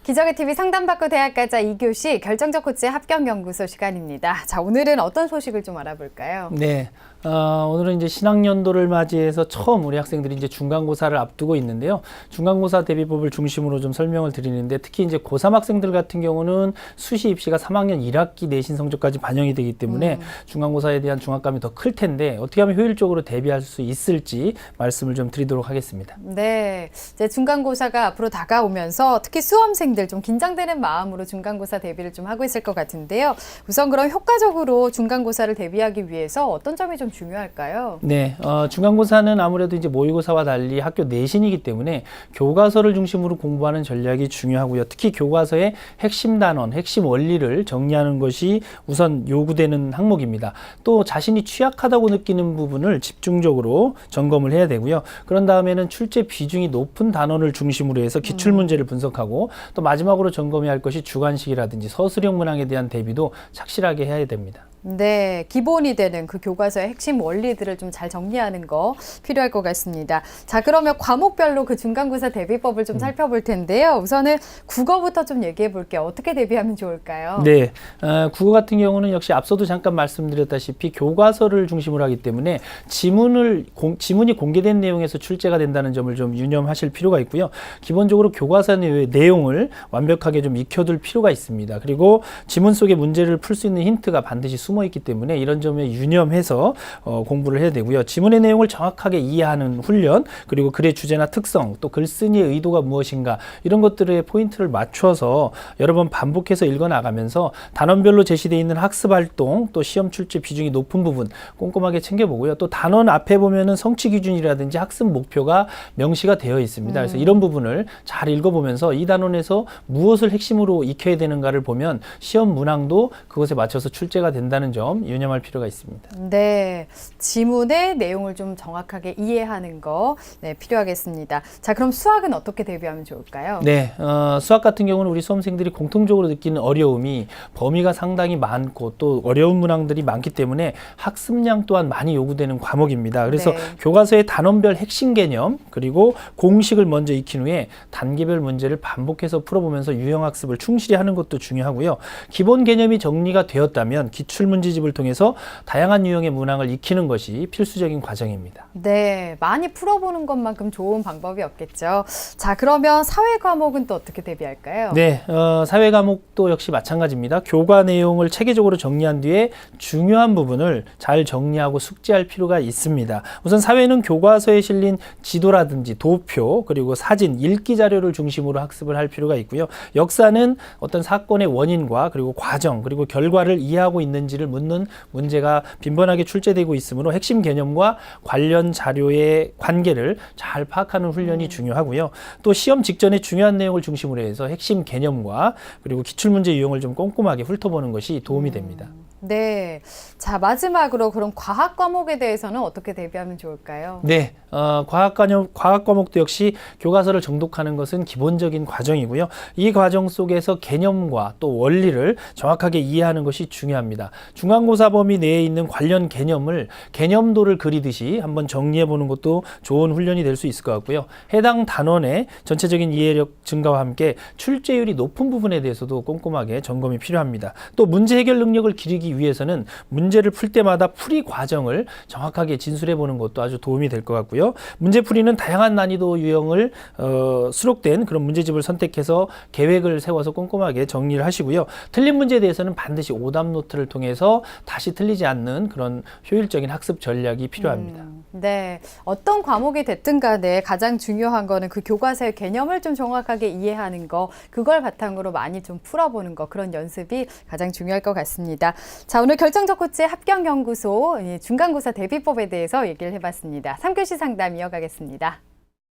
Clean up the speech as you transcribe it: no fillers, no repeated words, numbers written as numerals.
기적의 TV 상담받고 대학 가자 2교시 결정적 코치 합격연구소 시간입니다. 자, 오늘은 어떤 소식을 좀 알아볼까요? 네. 오늘은 이제 신학년도를 맞이해서 처음 우리 학생들이 이제 중간고사를 앞두고 있는데요. 중간고사 대비법을 중심으로 좀 설명을 드리는데, 특히 이제 고3 학생들 같은 경우는 수시 입시가 3학년 1학기 내신 성적까지 반영이 되기 때문에 중간고사에 대한 중압감이 더 클 텐데, 어떻게 하면 효율적으로 대비할 수 있을지 말씀을 좀 드리도록 하겠습니다. 네. 이제 중간고사가 앞으로 다가오면서 특히 수험생들 좀 긴장되는 마음으로 중간고사 대비를 좀 하고 있을 것 같은데요. 우선 그럼 효과적으로 중간고사를 대비하기 위해서 어떤 점이 좀 중요할까요? 네, 중간고사는 아무래도 이제 모의고사와 달리 학교 내신이기 때문에 교과서를 중심으로 공부하는 전략이 중요하고요. 특히 교과서의 핵심 단원, 핵심 원리를 정리하는 것이 우선 요구되는 항목입니다. 또 자신이 취약하다고 느끼는 부분을 집중적으로 점검을 해야 되고요. 그런 다음에는 출제 비중이 높은 단원을 중심으로 해서 기출문제를 분석하고, 또 마지막으로 점검해야 할 것이 주관식이라든지 서술형 문항에 대한 대비도 착실하게 해야 됩니다. 네, 기본이 되는 그 교과서의 핵심 원리들을 좀 잘 정리하는 거 필요할 것 같습니다. 자, 그러면 과목별로 그 중간고사 대비법을 좀 살펴볼 텐데요. 우선은 국어부터 좀 얘기해 볼게요. 어떻게 대비하면 좋을까요? 네, 국어 같은 경우는 역시 앞서도 잠깐 말씀드렸다시피 교과서를 중심으로 하기 때문에 지문이 공개된 내용에서 출제가 된다는 점을 좀 유념하실 필요가 있고요. 기본적으로 교과서 내용을 완벽하게 좀 익혀둘 필요가 있습니다. 그리고 지문 속에 문제를 풀 수 있는 힌트가 반드시 숨어 있기 때문에 이런 점에 유념해서 공부를 해야 되고요. 지문의 내용을 정확하게 이해하는 훈련, 그리고 글의 주제나 특성, 또 글쓴이의 의도가 무엇인가, 이런 것들의 포인트를 맞춰서 여러 번 반복해서 읽어나가면서 단원별로 제시되어 있는 학습 활동, 또 시험 출제 비중이 높은 부분 꼼꼼하게 챙겨보고요. 또 단원 앞에 보면은 성취 기준이라든지 학습 목표가 명시가 되어 있습니다. 그래서 이런 부분을 잘 읽어보면서 이 단원에서 무엇을 핵심으로 익혀야 되는가를 보면 시험 문항도 그것에 맞춰서 출제가 된다는 점 유념할 필요가 있습니다. 네, 지문의 내용을 좀 정확하게 이해하는 거 필요하겠습니다. 자, 그럼 수학은 어떻게 대비하면 좋을까요? 네, 수학 같은 경우는 우리 수험생들이 공통적으로 느끼는 어려움이 범위가 상당히 많고 또 어려운 문항들이 많기 때문에 학습량 또한 많이 요구되는 과목입니다. 그래서 교과서의 단원별 핵심 개념, 그리고 공식을 먼저 익힌 후에 단계별 문제를 반복해서 풀어보면서 유형학습을 충실히 하는 것도 중요하고요. 기본 개념이 정리가 되었다면 기출문제집을 통해서 다양한 유형의 문항을 익히는 것이 필수적인 과정입니다. 네, 많이 풀어보는 것만큼 좋은 방법이 없겠죠. 자, 그러면 사회 과목은 또 어떻게 대비할까요? 네, 사회 과목도 역시 마찬가지입니다. 교과 내용을 체계적으로 정리한 뒤에 중요한 부분을 잘 정리하고 숙지할 필요가 있습니다. 우선 사회는 교과서에 실린 지도라든지 도표, 그리고 사진, 읽기 자료를 중심으로 학습을 할 필요가 있고요. 역사는 어떤 사건의 원인과 그리고 과정, 그리고 결과를 이해하고 있는지를 묻는 문제가 빈번하게 출제되고 있으므로 핵심 개념과 관련 자료의 관계를 잘 파악하는 훈련이 중요하고요. 또 시험 직전에 중요한 내용을 중심으로 해서 핵심 개념과 그리고 기출문제 유형을 좀 꼼꼼하게 훑어보는 것이 도움이 됩니다. 네. 자, 마지막으로 그럼 과학 과목에 대해서는 어떻게 대비하면 좋을까요? 네, 과학 과목도 역시 교과서를 정독하는 것은 기본적인 과정이고요. 이 과정 속에서 개념과 또 원리를 정확하게 이해하는 것이 중요합니다. 중간고사 범위 내에 있는 관련 개념도를 그리듯이 한번 정리해 보는 것도 좋은 훈련이 될 수 있을 것 같고요. 해당 단원의 전체적인 이해력 증가와 함께 출제율이 높은 부분에 대해서도 꼼꼼하게 점검이 필요합니다. 또 문제 해결 능력을 기르기 위해서는 문제를 풀 때마다 풀이 과정을 정확하게 진술해 보는 것도 아주 도움이 될 것 같고요. 문제풀이는 다양한 난이도 유형을 수록된 그런 문제집을 선택해서 계획을 세워서 꼼꼼하게 정리를 하시고요. 틀린 문제에 대해서는 반드시 오답 노트를 통해서 다시 틀리지 않는 그런 효율적인 학습 전략이 필요합니다. 네, 어떤 과목이 됐든 간에 가장 중요한 거는 그 교과서의 개념을 좀 정확하게 이해하는 거, 그걸 바탕으로 많이 좀 풀어보는 거, 그런 연습이 가장 중요할 것 같습니다. 자, 오늘 결정적 코치 합격연구소 중간고사 대비법에 대해서 얘기를 해봤습니다. 3교시 상담 이어가겠습니다.